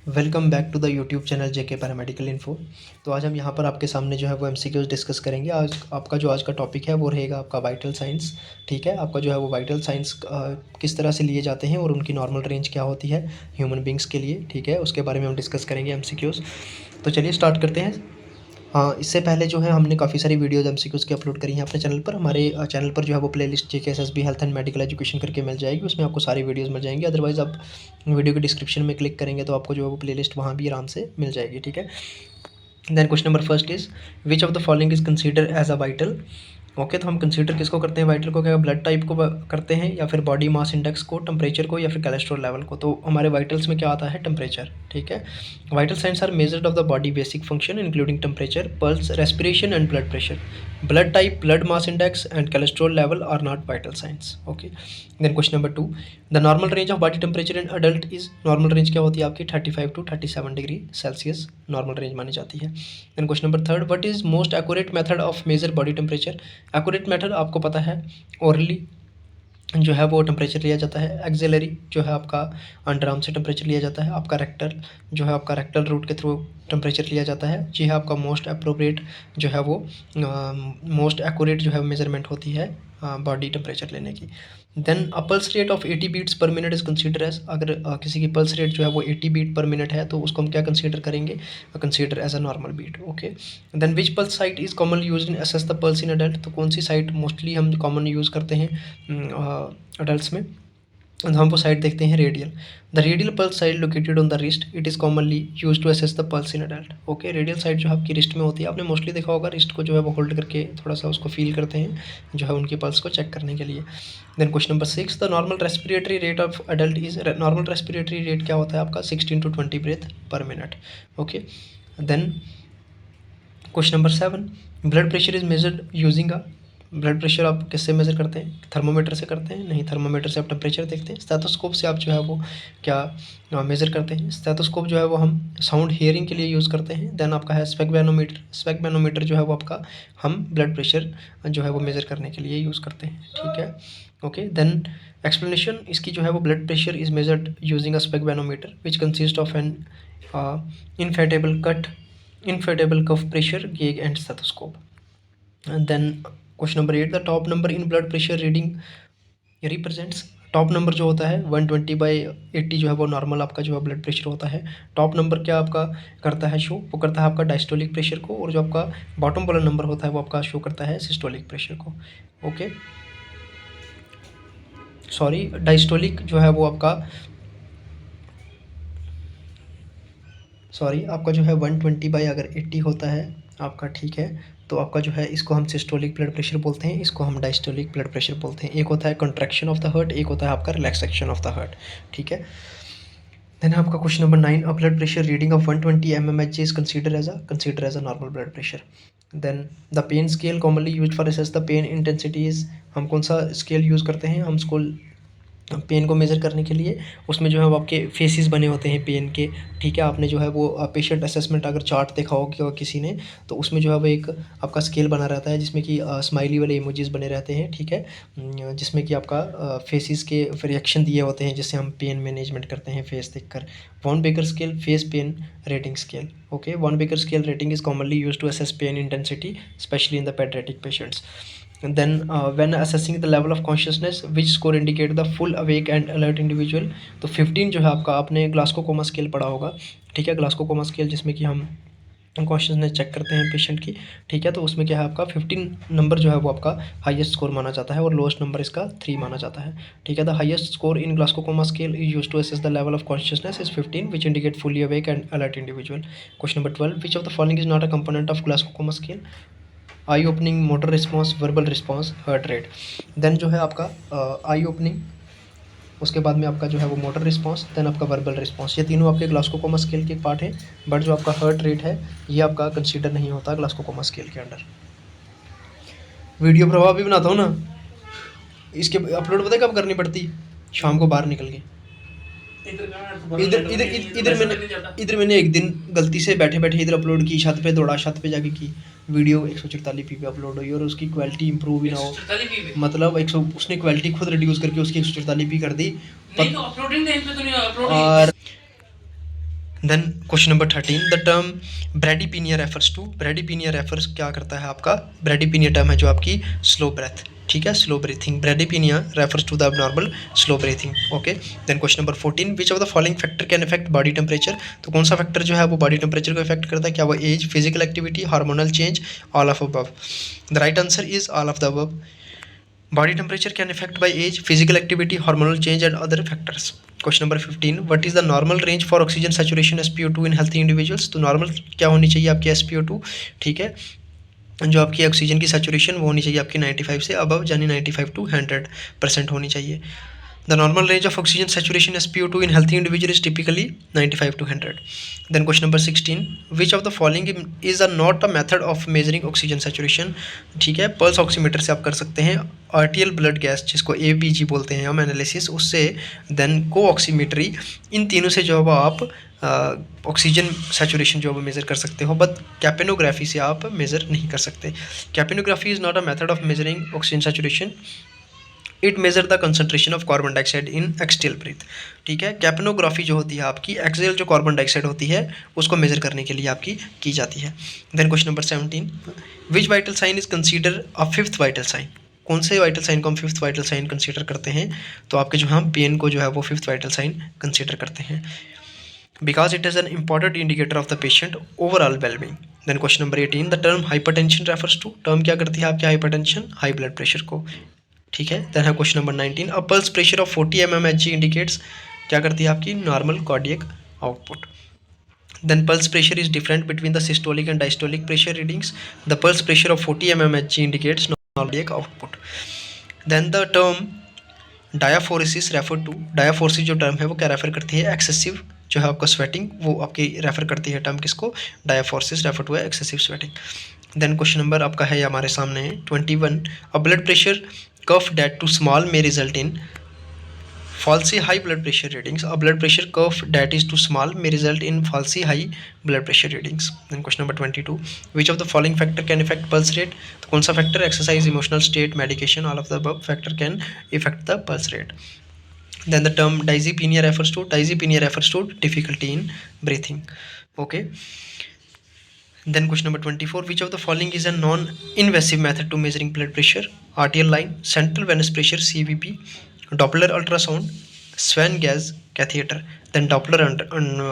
Welcome back to the YouTube channel JK paramedical info. तो आज हम यहाँ पर आपके सामने जो है वो एमसीक्यूज डिस्कस करेंगे। आज आपका जो आज का टॉपिक है वो रहेगा आपका वाइटल साइंस। ठीक है, आपका जो है वो वाइटल साइंस किस तरह से लिए जाते हैं और उनकी नॉर्मल रेंज क्या होती है ह्यूमन बींग्स के लिए। ठीक है, उसके बारे में हम डिस्कस करेंगे एमसीक्यूज। तो चलिए स्टार्ट करते हैं। हाँ, इससे पहले जो है हमने काफ़ी सारी वीडियोज़ एमसीक्यूज़ की अपलोड करी हैं अपने चैनल पर। हमारे चैनल पर जो है वो playlist JKSSB health and medical education करके मिल जाएगी, उसमें आपको सारी वीडियोज़ मिल जाएंगी। अदरवाइज़ आप वीडियो के डिस्क्रिप्शन में क्लिक करेंगे तो आपको जो है वो प्लेलिस्ट वहाँ भी आराम से मिल जाएगी। ठीक है, then question number first is which of the following is consider as a vital. Okay, तो हम कंसीडर किसको करते हैं वाइटल को, क्या ब्लड टाइप को करते हैं या फिर बॉडी मास इंडेक्स को, टेम्परेचर को या फिर कोलेस्ट्रॉल लेवल को। तो हमारे वाइटल्स में क्या आता है, टेम्परेचर। ठीक है, vital signs are measured of the body basic function including temperature, pulse, respiration and blood pressure. Blood type, blood mass index and cholesterol level are not vital signs. Okay, then question number 2, the normal range of body temperature in adult is. Normal range क्या होती है आपकी, 35 to 37 degree Celsius normal range मानी जाती है। Then question number 3, what is most accurate method of measure body temperature. Accurate method आपको पता है, ओरली जो है वो टेम्परेचर लिया जाता है, एक्सिलरी जो है आपका अंडर आर्म से टेम्परेचर लिया जाता है, आपका रेक्टल जो है आपका रेक्टल रूट के थ्रू टेम्परेचर लिया जाता है। जी है आपका मोस्ट अप्रोप्रिएट जो है वो मोस्ट एक्यूरेट जो है मेजरमेंट होती है बॉडी टेम्परेचर लेने की। Then a pulse rate of 80 beats per minute is consider as. अगर किसी की पल्स रेट जो है वो 80 बीट पर मिनट है तो उसको हम क्या कंसीडर करेंगे, consider as a normal beat. Okay, then which pulse site is commonly used in assess the pulse in adult. तो कौन सी साइट मोस्टली हम कॉमन यूज़ करते हैं अडल्ट में, तो हम वो साइड देखते हैं radial. The radial pulse side located on the wrist, it is commonly use to assess the pulse in adult. Okay, radial side जो आपकी रिस्ट में होती है, आपने मोस्टली देखा होगा रिस्ट को जो है वो होल्ड करके थोड़ा सा उसको फील करते हैं जो है उनकी पल्स को चेक करने के लिए। Then question number 6, the normal respiratory rate of adult is. Normal respiratory rate क्या होता है आपका, 16 to 20 breath per minute. Okay, then question number 7, blood pressure is measured using a. Blood pressure आप किससे मेज़र करते हैं, थर्मोमीटर से करते हैं? नहीं, थर्मोमीटर से आप टेम्परेचर देखते हैं। स्टेथोस्कोप से आप जो है वो क्या मेज़र करते हैं। स्टेथोस्कोप जो है वो हम साउंड हियरिंग के लिए यूज़ करते हैं। देन आपका है स्पेक्ट्रोमीटर। स्पेक्ट्रोमीटर जो है वो आपका हम ब्लड प्रेशर जो है वो मेज़र करने के लिए यूज़ करते हैं। ठीक है, ओके, देन एक्सप्लेनेशन इसकी जो है वो blood pressure is measured using a spectrometer which consist of an inflatable cuff pressure gauge and stethoscope. Then question number 8, the top number in blood pressure reading represents. Top number जो होता है 120/80 जो है वो नॉर्मल आपका जो है blood pressure होता है। टॉप नंबर क्या आपका करता है शो, वो करता है आपका डायस्टोलिक प्रेशर को, और जो आपका बॉटम वाला नंबर होता है वो आपका शो करता है सिस्टोलिक प्रेशर को। ओके, सॉरी, डायस्टोलिक जो है वो आपका आपका जो है 120/80 होता है आपका। ठीक है, तो आपका जो है इसको हम सिस्टोलिक ब्लड प्रेशर बोलते हैं, इसको हम डायस्टोलिक ब्लड प्रेशर बोलते हैं। एक होता है कंट्रैक्शन ऑफ द हार्ट, एक होता है आपका रिलैक्सेशन ऑफ द हार्ट। ठीक है, देन आपका question number 9, a blood pressure reading of 120 mmHg is consider as a normal blood pressure. Then the pain scale commonly use for assess the pain intensity is. हम कौन सा scale use करते हैं, हम school pen को measure करने के लिए, उसमें जो है वो आपके फेसेस बने होते हैं पेन के। ठीक है, आपने जो है वो पेशेंट असेसमेंट अगर चार्ट देखा हो कि किसी ने, तो उसमें जो है वो एक आपका स्केल बना रहता है जिसमें कि स्माइली वाले इमोजीज बने रहते हैं। ठीक है, जिसमें कि आपका फेसेस के रिएक्शन दिए होते हैं जिससे हम पेन मैनेजमेंट करते हैं फेस देखकर। Wong Baker scale face pain rating scale. Okay, Wong Baker scale rating is commonly use to assess pain intensity specially in the paediatric patients. And then when assessing the level of consciousness which score indicate the full awake and alert individual। तो 15 जो है आपका, आपने Glasgow coma scale पढ़ा होगा। ठीक है, Glasgow coma scale जिसमें कि हम कॉन्शियसनेस चेक करते हैं पेशेंट की। ठीक है, तो उसमें क्या है आपका 15 नंबर जो है वो आपका हाईएस्ट स्कोर माना जाता है और लोएस्ट नंबर इसका 3 माना जाता है। ठीक है, the highest score in Glasgow coma scale is use to assess the level of consciousness is 15 which indicate fully awake and alert individual. Question number 12, which of the following is not a component of Glasgow coma scale. Eye opening, motor response, verbal response, heart rate. Then जो है आपका आई opening, उसके बाद में आपका जो है वो मोटर रिस्पॉन्स, देन आपका वर्बल रिस्पॉन्स, ये तीनों आपके ग्लास्कोकोमा स्केल के एक पार्ट है। बट जो आपका हार्ट रेट है ये आपका कंसीडर नहीं होता ग्लास्कोकोमा स्केल के अंडर। वीडियो प्रभाव भी बनाता हूँ ना, इसके अपलोड पता है कब करनी पड़ती, शाम को बाहर निकल के। इधर इधर इधर मैंने एक दिन गलती से बैठे बैठे इधर अपलोड की, छत पे दौड़ा, छत पे जाके की वीडियो 144p पे अपलोड हुई और उसकी क्वालिटी इंप्रूव भी ना हो, मतलब 100 उसने क्वालिटी खुद रिड्यूस करके उसकी 144p कर दी। नहीं तो अपलोडिंग टाइम पे तो नहीं अपलोड और then question number 13, the term bradypnea refers to, bradypnea refers क्या करता है आपका, ब्रेडिपिनिया टर्म है जो आपकी स्लो ब्रेथ, ठीक है, slow breathing, bradypnea refers to the abnormal slow breathing, okay. Then question number 14, which of the following factor can affect body temperature, तो कौन सा फैक्टर जो है वो बॉडी टेम्परेचर को इफेक्ट करता है, क्या वो age, physical activity, hormonal change, all of above. The right answer is all of the above. Body temperature can affect by age, physical activity, hormonal change and other factors. Question number 15, what is the normal range for oxygen saturation SpO2 in healthy individuals, तो normal क्या होनी चाहिए आपकी SpO2, ठीक है, जो आपकी oxygen की सैचुरेशन वो होनी चाहिए आपकी 95 से अबव, यानी 95 to 100% होनी चाहिए। The normal range of oxygen saturation SpO2 in healthy individual is typically 95 to 100. Then question number 16, which of the following is a not a method of measuring oxygen saturation, ठीक है, pulse oximeter से आप कर सकते हैं, आर्टियल blood gas जिसको ABG बोलते हैं हम एनालिसिस, उससे, देन को ऑक्सीमीटरी, इन तीनों से जो है आप ऑक्सीजन सैचुरेशन जो है मेज़र कर सकते हो, बट कैपेनोग्राफी से आप मेज़र नहीं कर सकते। Capnography is not a method of measuring oxygen saturation, it measure the concentration of carbon dioxide in exhaled breath, ठीक है। कैपेनोग्राफी जो होती है आपकी एक्सेल जो कार्बन डाइऑक्साइड होती है उसको मेजर करने के लिए आपकी की जाती है। Then question number 17, which vital sign is consider a fifth vital sign, कौन से वाइटल साइन को हम फिफ्थ वाइटल साइन कंसीडर करते हैं, तो आपके जो हम पेन को जो है वो फिफ्थ वाइटल साइन कंसीडर करते हैं, because it is an important indicator of the patient overall wellbeing. Then question number 18, the term hypertension refers to, term क्या करती है आपके हाइपरटेंशन, हाई ब्लड प्रेशर को, ठीक है। देन है question number 19, a pulse pressure of 40 mmHg indicates, क्या करती है आपकी normal cardiac output. Then pulse pressure is different between the systolic and diastolic pressure readings, the pulse pressure of 40 mmHg indicates normal cardiac output. Then the term diaphoresis refer to, diaphoresis जो term है वो क्या refer करती है, excessive जो है आपका sweating, वो आपकी रेफर करती है टर्म किसको, डायाफोरेसिस रेफर टू है excessive sweating. Then question number आपका है हमारे सामने है 21, a blood pressure curve that too small may result in falsely high blood pressure readings, a blood pressure curve that is too small may result in falsely high blood pressure readings. Then question number 22, which of the following factor can affect pulse rate, तो कौन सा factor, exercise, emotional state, medication, all of the above factor can affect the pulse rate. Then the term dyspnea refers to, dyspnea refers to difficulty in breathing, okay. Then question number 24, which of the following is a non-invasive method to measuring blood pressure, arterial line, central venous pressure CVP, Doppler ultrasound, Swan gas catheter. Then Doppler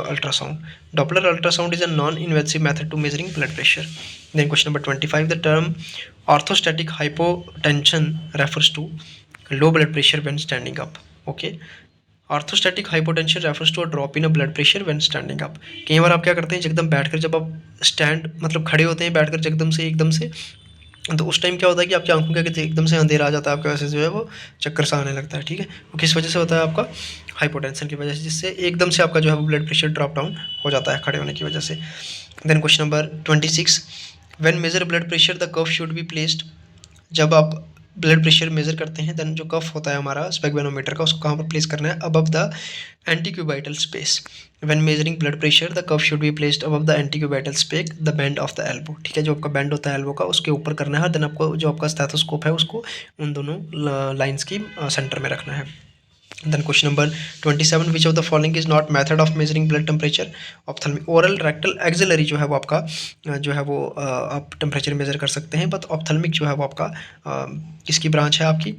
ultrasound, Doppler ultrasound is a non-invasive method to measuring blood pressure. Then question number 25, the term orthostatic hypotension refers to low blood pressure when standing up, okay. Orthostatic hypotension refers to a drop in a blood pressure when standing up, कई बार आप क्या करते हैं एकदम बैठकर, जब आप स्टैंड मतलब खड़े होते हैं बैठकर एकदम से, तो उस टाइम क्या होता है कि आपकी आंखों के एकदम से अंधेरा आ जाता है, आपके वजह से जो है वो चक्कर सा आने लगता है, ठीक है। वो किस वजह से होता है आपका, हाइपोटेंशन की वजह से, जिससे एकदम से आपका जो है वो ब्लड प्रेशर ड्रॉप डाउन हो जाता है खड़े होने की वजह से। Then question number 26, when measure blood pressure the curve should be placed, जब आप ब्लड प्रेशर मेजर करते हैं देन जो कफ होता है हमारा स्पेगमेनोमीटर का, उसको कहाँ पर प्लेस करना है, above the antecubital space. When measuring blood pressure the cuff should be placed above the antecubital spec the bend of the elbow, ठीक है, जो आपका बेंड होता है एल्बो का उसके ऊपर करना है, देन आपको जो आपका स्टेथोस्कोप है उसको उन दोनों लाइंस की सेंटर में रखना है। Then question number 27, which of the following is not method of measuring blood temperature, ophthalmic, oral, rectal, axillary जो है वो आपका जो है वो आप टेम्परेचर मेजर कर सकते हैं, बट ऑप्थेल्मिक जो है वो आपका किसकी ब्रांच है आपकी,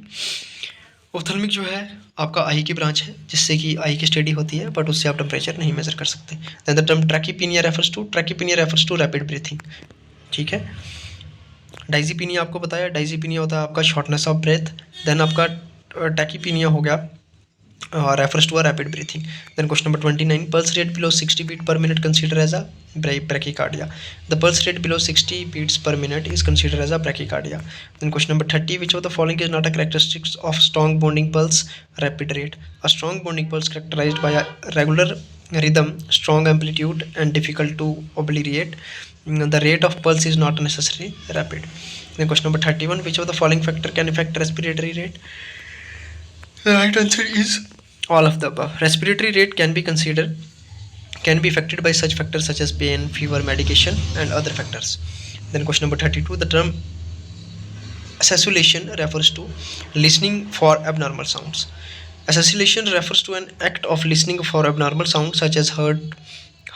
ऑप्थेल्मिक जो है आपका आई की ब्रांच है, जिससे कि आई की स्टडी होती है, बट उससे आप टेम्परेचर नहीं मेजर कर सकते। Then the term tachypnea refers to, tachypnea refers to rapid breathing, ठीक है। डाइजीपीनिया आपको बताया, डाइजीपीनिया होता है आपका शॉर्टनेस ऑफ ब्रेथ। देन आपका टैकीपीनिया हो गया refers to a rapid breathing. Then question number 29, pulse rate below 60 beat per minute considered as a bradycardia. The pulse rate below 60 beats per minute is considered as a bradycardia. Then question number 30, which of the following is not a characteristics of strong bonding pulse rapid rate? A strong bonding pulse characterized by a regular rhythm, strong amplitude and difficult to obliterate. The rate of pulse is not necessarily rapid. Then question number 31, which of the following factor can affect respiratory rate? The right answer is all of the above. Respiratory rate can be affected by such factors such as pain, fever, medication and other factors. Then question number 32, the term accessulation refers to listening for abnormal sounds. Accessulation refers to an act of listening for abnormal sounds such as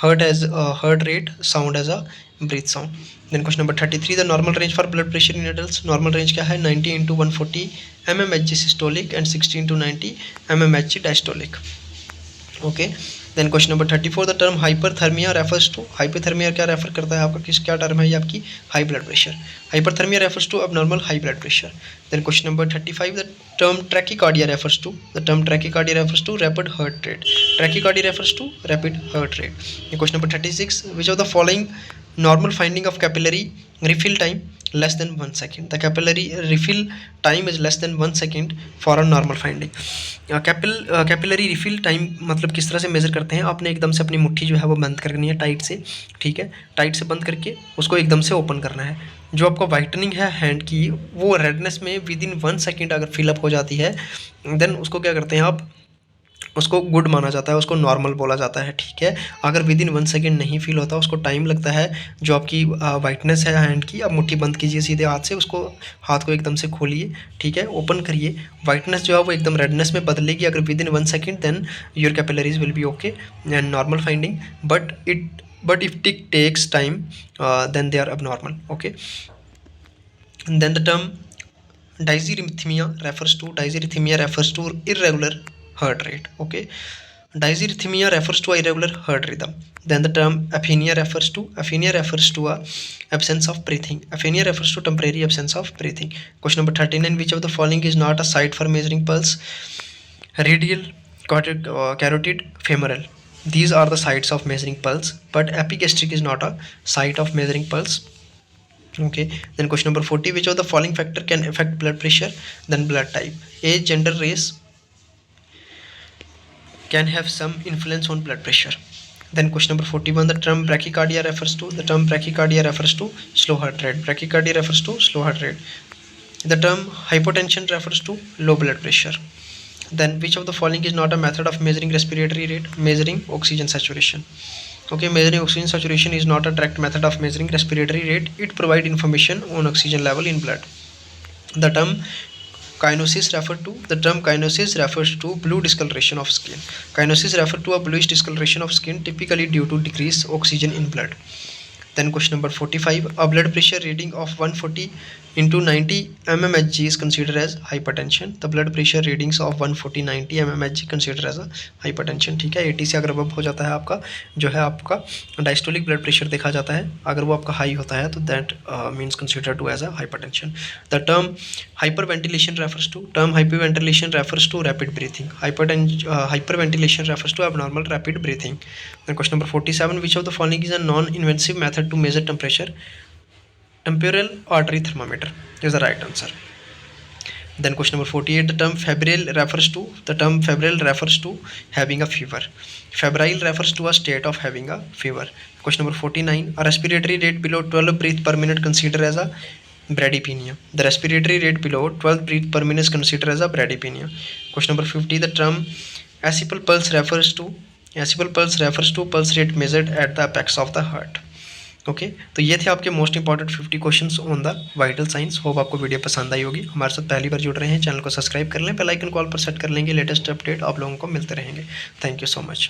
heart rate, sound as a breath sound. Then question number 33, the normal range for blood pressure in adults. Normal range क्या है? 90 into 140 mmHg systolic and 60 into 90 mmHg diastolic. Okay, then question number 34, the term hyperthermia refers to. Hyperthermia क्या refer करता है आपका, क्या term है ये आपकी? High blood pressure. Hyperthermia refers to abnormal high blood pressure. Then question number 35, the term tachycardia refers to. The term tachycardia refers to rapid heart rate. Tachycardia refers to rapid heart rate. Question number 36, which of the following normal finding of capillary refill time less than 1 second. The capillary refill time is less than 1 second for a normal finding. Capillary refill time मतलब किस तरह से measure करते हैं? आपने एकदम से अपनी मुट्ठी जो है वो बंद करनी है टाइट से, ठीक है, टाइट से बंद करके उसको एकदम से ओपन करना है. जो आपको वाइटनिंग है हैंड की वो रेडनेस में विद इन 1 सेकेंड अगर फिलअप हो जाती है देन उसको क्या करते हैं आप, उसको गुड माना जाता है, उसको नॉर्मल बोला जाता है, ठीक है. अगर विद इन 1 सेकेंड नहीं फील होता, उसको टाइम लगता है, जो आपकी वाइटनेस है हैंड की, अब मुट्ठी बंद कीजिए सीधे हाथ से, उसको हाथ को एकदम से खोलिए, ठीक है, ओपन करिए, वाइटनेस जो है वो एकदम रेडनेस में बदलेगी अगर within 1 second, then your capillaries will be okay and normal finding. But if it takes time then they are abnormal. Okay, then the term dysrhythmia refers to irregular heart rate. Okay, dysrhythmia refers to irregular heart rhythm. Then the term apnea refers to a absence of breathing. Apnea refers to temporary absence of breathing. Question number 39, which of the following is not a site for measuring pulse? Radial, carotid, femoral. These are the sites of measuring pulse, but epigastric is not a site of measuring pulse. Okay, then question number 40, which of the following factor can affect blood pressure? Then blood type, age, gender, race can have some influence on blood pressure. Then question number 41, the term brachycardia refers to slow heart rate. Brachycardia refers to slow heart rate. The term hypotension refers to low blood pressure. Then which of the following is not a method of measuring respiratory rate? Measuring oxygen saturation. Okay, measuring oxygen saturation is not a direct method of measuring respiratory rate. It provides information on oxygen level in blood. The term cyanosis refers to blue discoloration of skin. Cyanosis refers to a bluish discoloration of skin, typically due to decreased oxygen in blood. Then question number 45, a blood pressure reading of 140 into 90 mmHg is considered as hypertension. The blood pressure readings of 140 90 mmHg considered as a hypertension. ठीक है, 80 से अगर अब हो जाता है आपका जो है आपका डायस्टोलिक ब्लड प्रेशर देखा जाता है, अगर वो आपका हाई होता है तो that means considered to as a hypertension. The term hyperventilation refers to rapid breathing. Hyperventilation refers to abnormal rapid breathing. Then question number 47, which of the following is a non-invasive method to measure temperature? Temporal artery thermometer is the right answer. Then question number 48, the term febrile refers to having a fever. Febrile refers to a state of having a fever. Question number 49, a respiratory rate below 12 breath per minute considered as a bradypnea. The respiratory rate below 12 breath per minute is considered as a bradypnea. Question number 50, the term acial pulse refers to pulse rate measured at the apex of the heart. Okay, तो ये थे आपके most important 50 questions on the vital science. Hope आपको video पसंद आई होगी. हमारे साथ पहली बार जुड़ रहे हैं, चैनल को सब्सक्राइब कर लें, बेल आइकन कॉल पर सेट कर लेंगे, लेटेस्ट अपडेट आप लोगों को मिलते रहेंगे. Thank you so much.